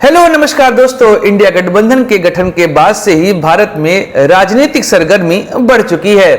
Hello नमस्कार दोस्तों, India गठबंधन के गठन के बाद से ही भारत में राजनीतिक सरगर्मी बढ़ चुकी है।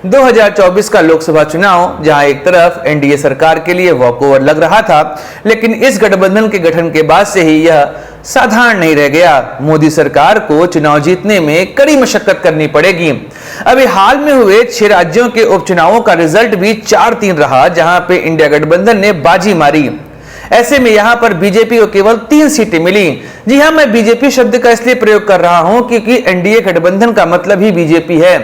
2024 का लोकसभा चुनाव जहां एक तरफ एनडीए सरकार के लिए वॉकओवर लग रहा था, लेकिन इस गठबंधन के गठन के बाद से ही यह साधारण नहीं रह गया। मोदी सरकार को चुनाव जीतने में कड़ी मशक्कत करनी पड़ेगी। अभी हाल में हुए 6 राज्यों के उपचुनावों का रिजल्ट भी 4-3 रहा, जहां पे इंडिया गठबंधन ने बाजी मारी। ऐसे में यहां पर बीजेपी को केवल 3 सीटें मिली। जी हां, मैं बीजेपी शब्द का इसलिए प्रयोग कर रहा हूं क्योंकि एनडीए गठबंधन का मतलब ही बीजेपी है,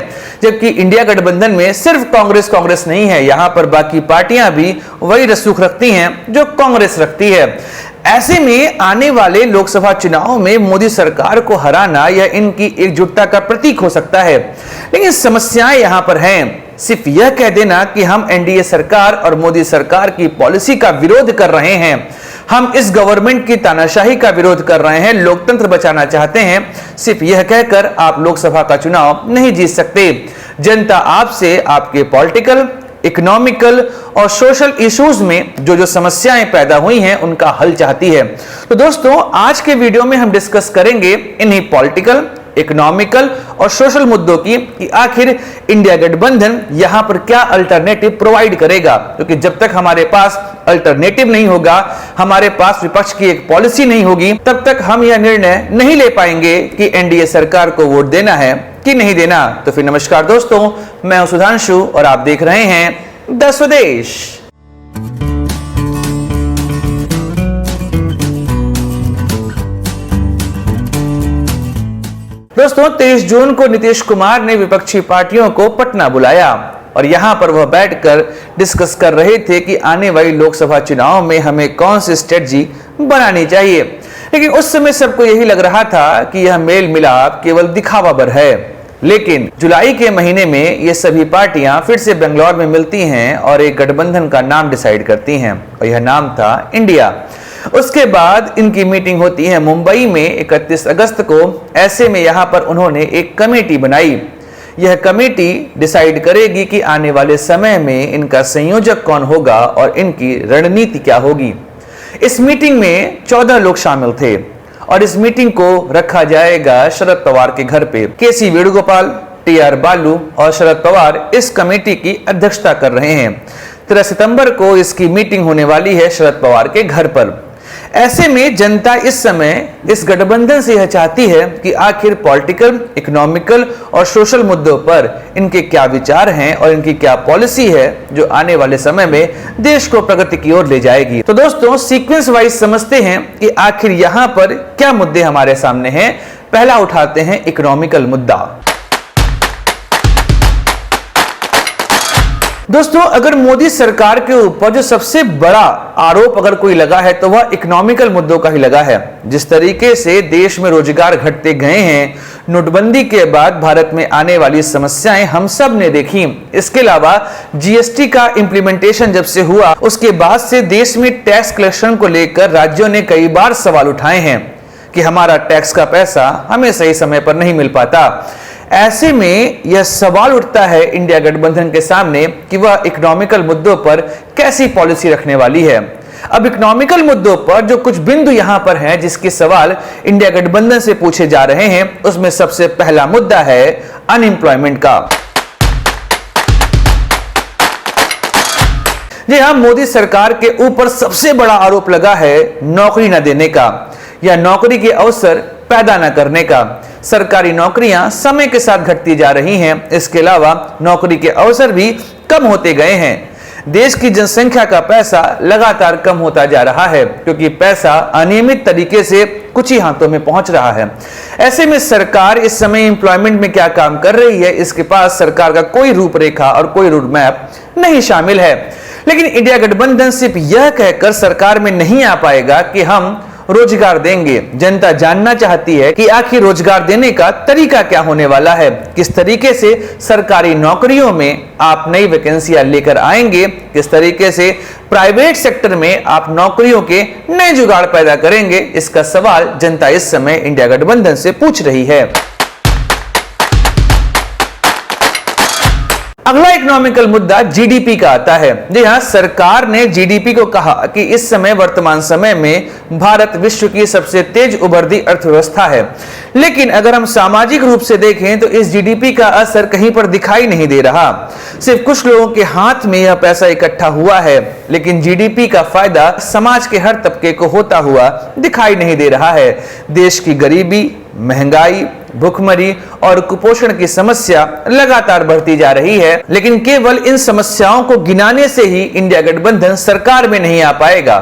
जबकि इंडिया गठबंधन में सिर्फ कांग्रेस नहीं है। यहां पर बाकी पार्टियां भी वही रसूख रखती हैं जो कांग्रेस रखती है। ऐसे में आने वाले लोकसभा चुनाव में मोदी सरकार को हराना यह इनकी एकजुटता का प्रतीक हो सकता है, लेकिन समस्याएं यहां पर हैं। सिर्फ यह कह देना कि हम एनडीए सरकार और मोदी सरकार की पॉलिसी का विरोध कर रहे हैं, हम इस गवर्नमेंट की तानाशाही का विरोध कर रहे हैं, लोकतंत्र बचाना चाहते हैं, सिर्फ यह कहकर आप लोकसभा का चुनाव नहीं जीत सकते। जनता आपसे आपके पॉलिटिकल, इकोनॉमिकल और सोशल इश्यूज में जो समस्याएं पैदा हुई हैं उनका हल चाहती है। तो दोस्तों, आज के वीडियो में हम डिस्कस करेंगे इन्हीं पॉलिटिकल, इकोनॉमिकल और सोशल मुद्दों की कि आखिर इंडिया गठबंधन यहां पर क्या अल्टरनेटिव प्रोवाइड करेगा, क्योंकि जब तक हमारे पास अल्टरनेटिव नहीं होगा, हमारे पास विपक्ष की एक पॉलिसी नहीं होगी, तब तक हम यह निर्णय नहीं ले पाएंगे कि एनडीए सरकार को वोट देना है कि नहीं देना। तो फिर नमस्कार दोस्तों, मैं हूं सुधांशु और आप देख रहे हैं द स्वदेश। दोस्तों, 23 जून को नीतीश कुमार ने विपक्षी पार्टियों को पटना बुलाया और यहां पर वह बैठकर डिस्कस कर रहे थे कि आने वाली लोकसभा चुनाव में हमें कौन सी स्ट्रेटजी बनानी चाहिए। लेकिन उस समय सबको यही लग रहा था कि यह मेल मिलाप केवल दिखावा भर है। लेकिन जुलाई के महीने में ये सभी पार्टियां फिर से बेंगलुरु में मिलती हैं और एक गठबंधन का नाम डिसाइड करती हैं और यह नाम था इंडिया। उसके बाद इनकी मीटिंग होती है मुंबई में 31 अगस्त को। ऐसे में यहां पर उन्होंने एक कमेटी बनाई। यह कमेटी डिसाइड करेगी कि आने वाले समय में इनका संयोजक कौन होगा और इनकी रणनीति क्या होगी। इस मीटिंग में 14 लोग शामिल थे और इस मीटिंग को रखा जाएगा शरद पवार के घर पे। केसी वेणुगोपाल, टीआर बालू और शरद पवार इस कमेटी की अध्यक्षता कर रहे हैं। 13 सितंबर को इसकी मीटिंग होने वाली है शरद पवार के घर पर। ऐसे में जनता इस समय इस गठबंधन से यह चाहती है कि आखिर पॉलिटिकल, इकोनॉमिकल और सोशल मुद्दों पर इनके क्या विचार हैं और इनकी क्या पॉलिसी है जो आने वाले समय में देश को प्रगति की ओर ले जाएगी। तो दोस्तों, सीक्वेंस वाइज समझते हैं कि आखिर यहां पर क्या मुद्दे हमारे सामने हैं। पहला उठाते हैं इकोनॉमिकल मुद्दा। दोस्तों, अगर मोदी सरकार के ऊपर जो सबसे बड़ा आरोप अगर कोई लगा है तो वह इकोनॉमिकल मुद्दों का ही लगा है। जिस तरीके से देश में रोजगार घटते गए हैं, नोटबंदी के बाद भारत में आने वाली समस्याएं हम सब ने देखी। इसके अलावा जीएसटी का इंप्लीमेंटेशन जब से हुआ, उसके बाद से देश में टैक्स कलेक्शन को लेकर राज्यों ने कई बार सवाल उठाए हैं कि हमारा टैक्स का पैसा हमें सही समय पर नहीं मिल पाता। ऐसे में यह सवाल उठता है इंडिया गठबंधन के सामने कि वह इकोनॉमिकल मुद्दों पर कैसी पॉलिसी रखने वाली है। अब इकोनॉमिकल मुद्दों पर जो कुछ बिंदु यहां पर हैं जिसके सवाल इंडिया गठबंधन से पूछे जा रहे हैं, उसमें सबसे पहला मुद्दा है अनएम्प्लॉयमेंट का। जी हां, मोदी सरकार के ऊपर सबसे बड़ा आरोप लगा है नौकरी न देने का या नौकरी के अवसर पैदा न करने का। सरकारी नौकरियां समय के साथ घटती जा रही हैं। इसके अलावा नौकरी के अवसर भी कम होते गए हैं। देश की जनसंख्या का पैसा लगातार कम होता जा रहा है क्योंकि पैसा अनियमित तरीके से कुछ ही हाथों में पहुंच रहा है। ऐसे में सरकार इस समय एम्प्लॉयमेंट में क्या काम कर रही है, इसके पास सरकार का कोई रूपरेखा और कोई रोड मैप नहीं शामिल है। लेकिन इंडिया गठबंधन सिर्फ यह कहकर सरकार में नहीं आ पाएगा कि हम रोजगार देंगे। जनता जानना चाहती है कि आखिर रोजगार देने का तरीका क्या होने वाला है, किस तरीके से सरकारी नौकरियों में आप नई वैकेंसियां लेकर आएंगे, किस तरीके से प्राइवेट सेक्टर में आप नौकरियों के नए जुगाड़ पैदा करेंगे। इसका सवाल जनता इस समय इंडिया गठबंधन से पूछ रही है। अगला इकोनॉमिकल मुद्दा जीडीपी का आता है। जी हाँ, सरकार ने जीडीपी को कहा कि इस समय वर्तमान समय में भारत विश्व की सबसे तेज उभरती अर्थव्यवस्था है, लेकिन अगर हम सामाजिक रूप से देखें तो इस जीडीपी का असर कहीं पर दिखाई नहीं दे रहा। सिर्फ कुछ लोगों के हाथ में यह पैसा इकट्ठा हुआ है, लेकिन जीडीपी का फायदा समाज के हर तबके को होता हुआ दिखाई नहीं दे रहा है। देश की गरीबी, महंगाई, भूखमरी और कुपोषण की समस्या लगातार बढ़ती जा रही है, लेकिन केवल इन समस्याओं को गिनाने से ही इंडिया गठबंधन सरकार में नहीं आ पाएगा।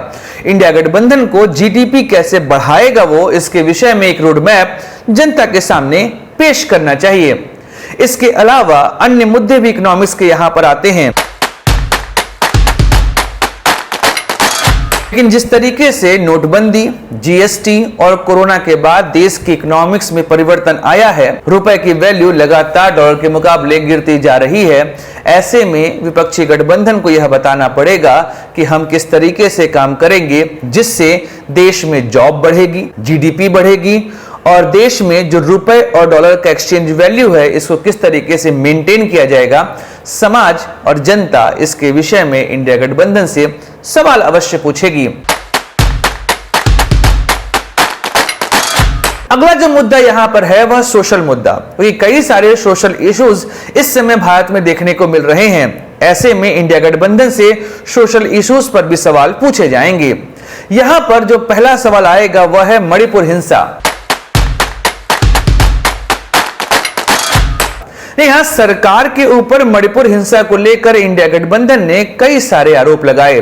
इंडिया गठबंधन को जीडीपी कैसे बढ़ाएगा इसके विषय में एक रोड मैप जनता के सामने पेश करना चाहिए। इसके अलावा अन्य मुद्दे भी इकोनॉमिक्स के यहां पर आते हैं, लेकिन जिस तरीके से नोटबंदी, जीएसटी और कोरोना के बाद देश की इकोनॉमिक्स में परिवर्तन आया है, रुपए की वैल्यू लगातार डॉलर के मुकाबले गिरती जा रही है। ऐसे में विपक्षी गठबंधन को यह बताना पड़ेगा कि हम किस तरीके से काम करेंगे जिससे देश में जॉब बढ़ेगी, जीडीपी बढ़ेगी और देश में जो रुपए और डॉलर का एक्सचेंज वैल्यू है इसको किस तरीके से मेंटेन किया जाएगा। समाज और जनता इसके विषय में इंडिया गठबंधन से सवाल अवश्य पूछेगी। अगला जो मुद्दा यहां पर है वह सोशल मुद्दा, क्योंकि कई सारे सोशल इश्यूज इस समय भारत में देखने को मिल रहे हैं। ऐसे में इंडिया गठबंधन से सोशल इश्यूज पर भी सवाल पूछे जाएंगे। यहां पर जो पहला सवाल आएगा वह है मणिपुर हिंसा। यहां सरकार के ऊपर मणिपुर हिंसा को लेकर इंडिया गठबंधन ने कई सारे आरोप लगाए।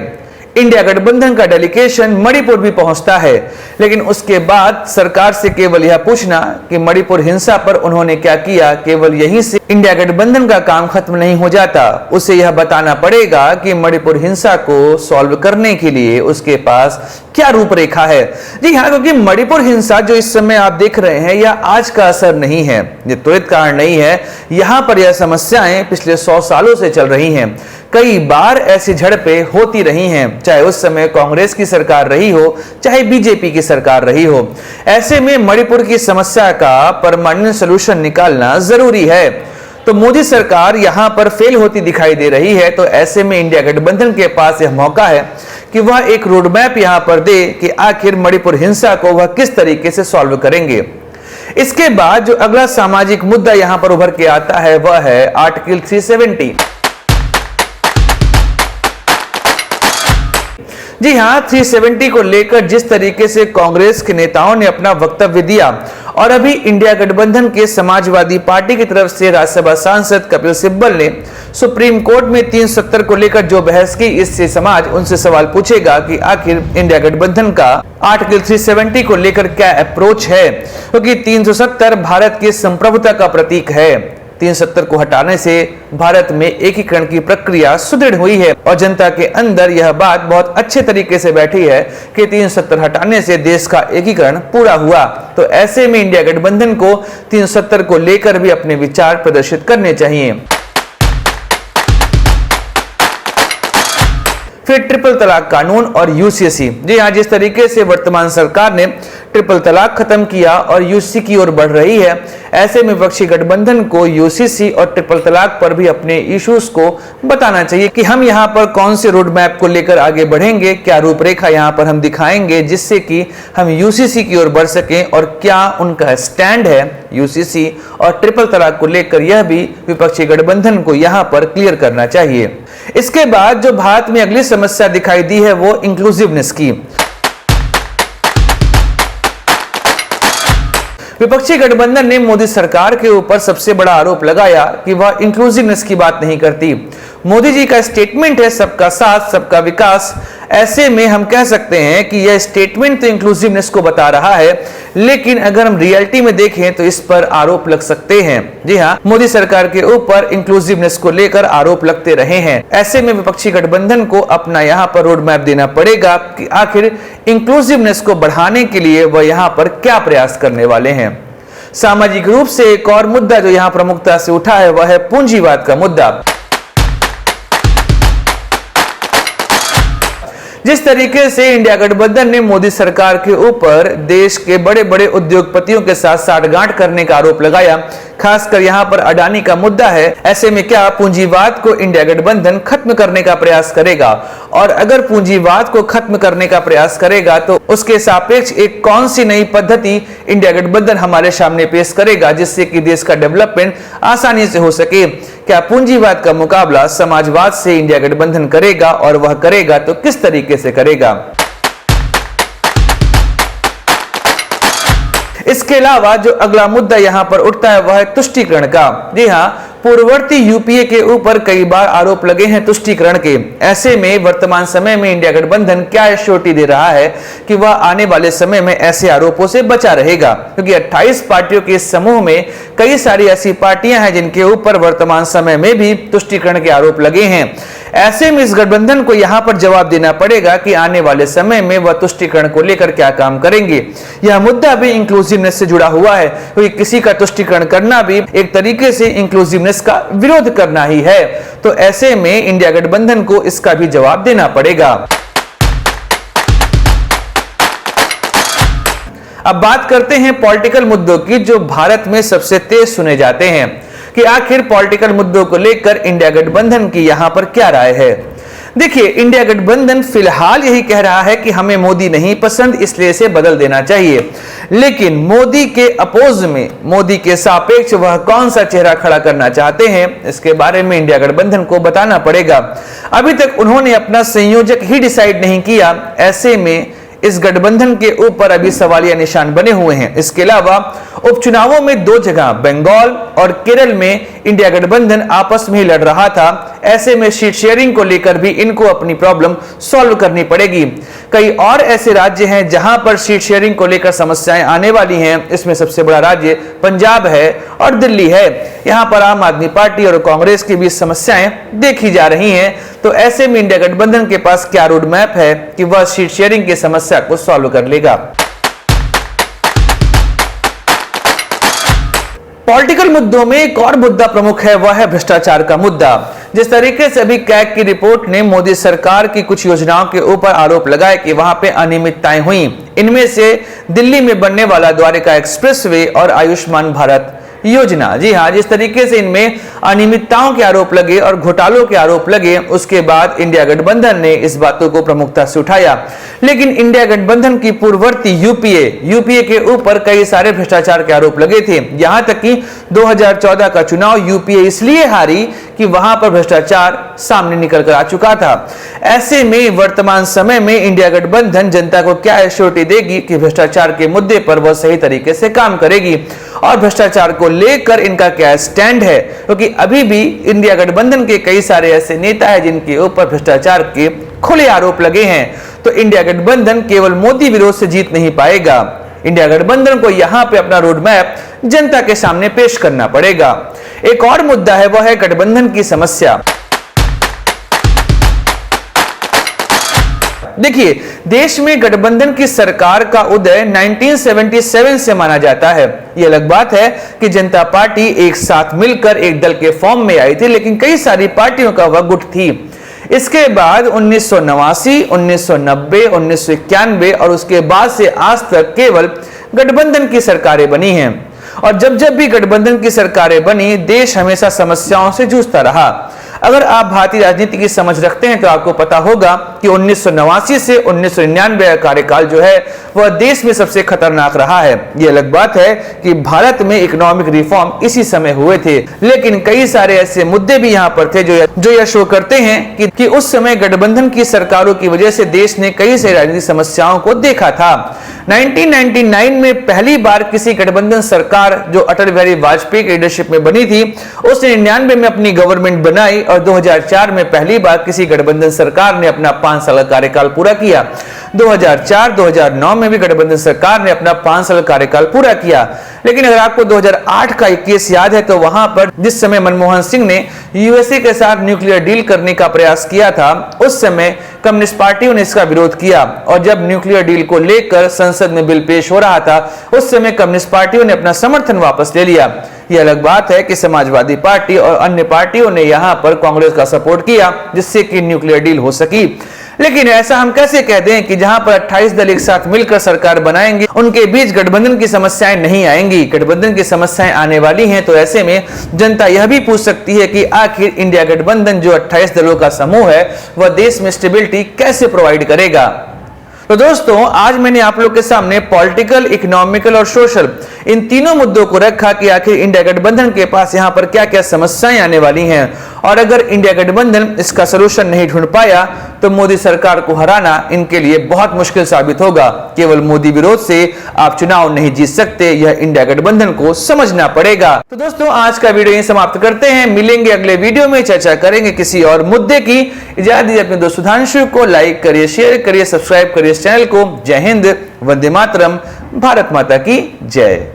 इंडिया गठबंधन का डेलीगेशन मणिपुर भी पहुंचता है, लेकिन उसके बाद सरकार से केवल यह पूछना कि मणिपुर हिंसा पर उन्होंने क्या किया, केवल यहीं से इंडिया गठबंधन का काम खत्म नहीं हो जाता। उसे यह बताना पड़ेगा कि मणिपुर हिंसा को सॉल्व करने के लिए उसके पास क्या रूपरेखा है। जी हाँ, क्योंकि मणिपुर हिंसा जो इस समय आप देख रहे हैं यह आज का असर नहीं है, यह त्वरित कारण नहीं है। यहां पर यह समस्याएं पिछले 100 सालों से चल रही हैं। कई बार ऐसी झड़पें होती रही हैं, चाहे उस समय कांग्रेस की सरकार रही हो, चाहे बीजेपी की सरकार रही हो। ऐसे में मणिपुर की समस्या का परमानेंट सलूशन निकालना जरूरी है। तो मोदी सरकार यहां पर फेल होती दिखाई दे रही है, तो ऐसे में इंडिया गठबंधन के पास यह मौका है कि वह एक रोड मैप यहां पर दे कि आखिर मणिपुर हिंसा को वह किस तरीके से सॉल्व करेंगे। इसके बाद जो अगला सामाजिक मुद्दा यहां पर उभर के आता है वह है आर्टिकल 370। जी हाँ, 370 को लेकर जिस तरीके से कांग्रेस के नेताओं ने अपना वक्तव्य दिया और अभी इंडिया गठबंधन के समाजवादी पार्टी की तरफ से राज्यसभा सांसद कपिल सिब्बल ने सुप्रीम कोर्ट में 370 को लेकर जो बहस की, इससे समाज उनसे सवाल पूछेगा कि आखिर इंडिया गठबंधन का आर्टिकल 370 को लेकर क्या अप्रोच है, क्योंकि 370 भारत की संप्रभुता का प्रतीक है। 370 को हटाने से भारत में एकीकरण की प्रक्रिया सुदृढ़ हुई है और जनता के अंदर यह बात बहुत अच्छे तरीके से बैठी है कि 370 हटाने से देश का एकीकरण पूरा हुआ। तो ऐसे में इंडिया गठबंधन को 370 को लेकर भी अपने विचार प्रदर्शित करने चाहिए। फिर ट्रिपल तलाक कानून और यूसीसी। जी हाँ, जिस तरीके से वर्तमान सरकार ने ट्रिपल तलाक खत्म किया और यूसीसी की ओर बढ़ रही है, ऐसे में विपक्षी गठबंधन को यूसीसी और ट्रिपल तलाक पर भी अपने इश्यूज को बताना चाहिए कि हम यहाँ पर कौन से रोड मैप को लेकर आगे बढ़ेंगे, क्या रूपरेखा यहाँ पर हम दिखाएंगे जिससे कि हम यूसीसी की ओर बढ़ सकें और क्या उनका स्टैंड है यूसीसी और ट्रिपल तलाक को लेकर। यह भी विपक्षी गठबंधन को यहाँ पर क्लियर करना चाहिए। इसके बाद जो भारत में अगली समस्या दिखाई दी है वो इंक्लूसिवनेस की। विपक्षी गठबंधन ने मोदी सरकार के ऊपर सबसे बड़ा आरोप लगाया कि वह इंक्लूसिवनेस की बात नहीं करती। मोदी जी का स्टेटमेंट है सबका साथ सबका विकास। ऐसे में हम कह सकते हैं कि यह स्टेटमेंट तो इंक्लूसिवनेस को बता रहा है, लेकिन अगर हम रियलिटी में देखें तो इस पर आरोप लग सकते हैं। जी हाँ, मोदी सरकार के ऊपर इंक्लूसिवनेस को लेकर आरोप लगते रहे हैं। ऐसे में विपक्षी गठबंधन को अपना यहाँ पर रोड मैप देना पड़ेगा कि आखिर इंक्लूसिवनेस को बढ़ाने के लिए वह यहाँ पर क्या प्रयास करने वाले हैं। सामाजिक रूप से एक और मुद्दा जो यहाँ प्रमुखता से उठा है वह है पूंजीवाद का मुद्दा। जिस तरीके से इंडिया गठबंधन ने मोदी सरकार के ऊपर देश के बड़े बड़े उद्योगपतियों के साथ साठगांठ करने का आरोप लगाया, खासकर यहां पर अडानी का मुद्दा है, ऐसे में क्या पूंजीवाद को इंडिया गठबंधन खत्म करने का प्रयास करेगा? और अगर पूंजीवाद को खत्म करने का प्रयास करेगा तो उसके सापेक्ष एक कौन सी नई पद्धति इंडिया गठबंधन हमारे सामने पेश करेगा जिससे कि देश का डेवलपमेंट आसानी से हो सके? क्या पूंजीवाद का मुकाबला समाजवाद से इंडिया गठबंधन करेगा, और वह करेगा तो किस तरीके से करेगा? इसके अलावा जो अगला मुद्दा यहां पर उठता है वह है तुष्टीकरण का। जी हां, पूर्ववर्ती यूपीए के ऊपर कई बार आरोप लगे हैं तुष्टीकरण के। ऐसे में वर्तमान समय में इंडिया गठबंधन क्या एश्योरिटी दे रहा है कि वह आने वाले समय में ऐसे आरोपों से बचा रहेगा? क्योंकि 28 पार्टियों के इस समूह में कई सारी ऐसी पार्टियां हैं जिनके ऊपर वर्तमान समय में भी तुष्टीकरण के आरोप लगे हैं। ऐसे में इस गठबंधन को यहां पर जवाब देना पड़ेगा कि आने वाले समय में वह तुष्टीकरण को लेकर क्या काम करेंगे। यह मुद्दा भी इंक्लूसिवनेस से जुड़ा हुआ है, क्योंकि किसी का तुष्टीकरण करना भी एक तरीके से इंक्लूसिवनेस का विरोध करना ही है। तो ऐसे में इंडिया गठबंधन को इसका भी जवाब देना पड़ेगा। अब बात करते हैं पॉलिटिकल मुद्दों की जो भारत में सबसे तेज सुने जाते हैं कि आखिर पॉलिटिकल मुद्दों को लेकर इंडिया गठबंधन की यहां पर क्या राय है। देखिए, इंडिया गठबंधन फिलहाल यही कह रहा है कि हमें मोदी नहीं पसंद, इसलिए इसे बदल देना चाहिए। लेकिन मोदी के अपोज में, मोदी के सापेक्ष वह कौन सा चेहरा खड़ा करना चाहते हैं, इसके बारे में इंडिया गठबंधन को बताना पड़ेगा। अभी तक उन्होंने अपना संयोजक ही डिसाइड नहीं किया। ऐसे में इस गठबंधन के ऊपर अभी सवालिया निशान बने हुए हैं। इसके अलावा उपचुनावों में 2 जगह बंगाल और केरल में इंडिया गठबंधन आपस में ही लड़ रहा था। ऐसे में सीट शेयरिंग को लेकर भी इनको अपनी प्रॉब्लम सॉल्व करनी पड़ेगी। कई और ऐसे राज्य हैं जहां पर सीट शेयरिंग को लेकर समस्याएं आने वाली हैं। इसमें सबसे बड़ा राज्य पंजाब है और दिल्ली है। यहां पर आम आदमी पार्टी और कांग्रेस के बीच समस्याएं देखी जा रही हैं। तो ऐसे में इंडिया गठबंधन के पास क्या रोड मैप है कि वह सीट शेयरिंग की समस्या को सॉल्व कर लेगा? पॉलिटिकल मुद्दों में एक और मुद्दा प्रमुख है, वह है भ्रष्टाचार का मुद्दा। जिस तरीके से अभी कैग की रिपोर्ट ने मोदी सरकार की कुछ योजनाओं के ऊपर आरोप लगाए कि वहां पे अनियमितताएं हुई, इनमें से दिल्ली में बनने वाला द्वारका एक्सप्रेसवे और आयुष्मान भारत योजना। जी हां, जिस तरीके से इनमें अनियमितताओं के आरोप लगे और घोटालों के आरोप लगे, उसके बाद इंडिया गठबंधन ने इस बातों को प्रमुखता से उठाया। लेकिन इंडिया गठबंधन की पूर्ववर्ती यूपीए के ऊपर कई सारे भ्रष्टाचार के आरोप लगे थे। यहां तक कि 2014 का चुनाव यूपीए इसलिए हारी कि वहां पर भ्रष्टाचार सामने निकल कर आ चुका था। ऐसे में वर्तमान समय में इंडिया गठबंधन जनता को क्या एश्योरिटी देगी कि भ्रष्टाचार के मुद्दे पर वह सही तरीके से काम करेगी, और भ्रष्टाचार को लेकर इनका क्या स्टैंड है? क्योंकि अभी भी इंडिया गठबंधन के कई सारे ऐसे नेता हैं जिनके ऊपर भ्रष्टाचार के खुले आरोप लगे हैं। तो इंडिया गठबंधन केवल मोदी विरोध से जीत नहीं पाएगा। इंडिया गठबंधन को यहां पे अपना रोड मैप जनता के सामने पेश करना पड़ेगा। एक और मुद्दा है, वह है गठबंधन की समस्या। देखिए, देश में गठबंधन की सरकार का उदय 1977 से माना जाता है। यह अलग बात है कि जनता पार्टी एक साथ मिलकर एक दल के फॉर्म में आई थी, लेकिन कई सारी पार्टियों का वह गुट थी। इसके बाद 1989, 1990, 1991 और उसके बाद से आज तक केवल गठबंधन की सरकारें बनी हैं। और जब जब भी गठबंधन की सरकारें बनी, देश हमेशा समस्याओं से जूझता रहा। अगर आप भारतीय राजनीति की समझ रखते हैं तो आपको पता होगा कि 1989 से 1999 का कार्यकाल जो है वह देश में सबसे खतरनाक रहा है। यह अलग बात है कि भारत में इकोनॉमिक रिफॉर्म इसी समय हुए थे, लेकिन कई सारे ऐसे मुद्दे भी यहां पर थे जो यह शो करते हैं कि उस समय गठबंधन की सरकारों की वजह से देश ने कई सारी राजनीतिक समस्याओं को देखा था। 1999 में पहली बार किसी गठबंधन सरकार जो अटल बिहारी वाजपेयी की लीडरशिप में बनी थी, उसने 99 में अपनी गवर्नमेंट बनाई और 2004 में पहली बार किसी गठबंधन सरकार ने अपना 5 साल का कार्यकाल पूरा किया। 2004-2009 में भी गठबंधन सरकार ने अपना 5 साल कार्यकाल पूरा किया। लेकिन अगर आपको 2008 का एक केस याद है तो वहां पर जिस समय मनमोहन सिंह ने यूएसए के साथ न्यूक्लियर डील करने का प्रयास किया था, उस समय कम्युनिस्ट पार्टियों ने इसका विरोध किया। और जब न्यूक्लियर डील को लेकर संसद में बिल पेश हो रहा था, उस समय कम्युनिस्ट पार्टियों ने अपना समर्थन वापस ले लिया। यह अलग बात है कि समाजवादी पार्टी और अन्य पार्टियों ने यहां पर कांग्रेस का सपोर्ट किया, जिससे कि न्यूक्लियर डील हो सकी। लेकिन ऐसा हम कैसे कह दें कि जहां पर 28 दल एक साथ मिलकर सरकार बनाएंगे, उनके बीच गठबंधन की समस्याएं नहीं आएंगी। गठबंधन की समस्याएं आने वाली हैं, तो ऐसे में जनता यह भी पूछ सकती है कि आखिर इंडिया गठबंधन जो 28 दलों का समूह है, वह देश में स्टेबिलिटी कैसे प्रोवाइड करेगा। तो दोस्तों, आज मैंने आप लोग के सामने पॉलिटिकल, इकोनॉमिकल और सोशल इन तीनों मुद्दों को रखा कि आखिर इंडिया गठबंधन के पास यहां पर क्या क्या समस्याएं आने वाली हैं, और अगर इंडिया गठबंधन इसका सलूशन नहीं ढूंढ पाया तो मोदी सरकार को हराना इनके लिए बहुत मुश्किल साबित होगा। केवल मोदी विरोध से आप चुनाव नहीं जीत सकते, यह इंडिया गठबंधन को समझना पड़ेगा। तो दोस्तों, आज का वीडियो यहीं समाप्त करते हैं। मिलेंगे अगले वीडियो में, चर्चा करेंगे किसी और मुद्दे की। इजाजत दीजिए अपने दोस्त सुधांशु को। लाइक करिए, शेयर करिए, सब्सक्राइब करिए इस चैनल को। जय हिंद, वंदे मातरम, भारत माता की जय।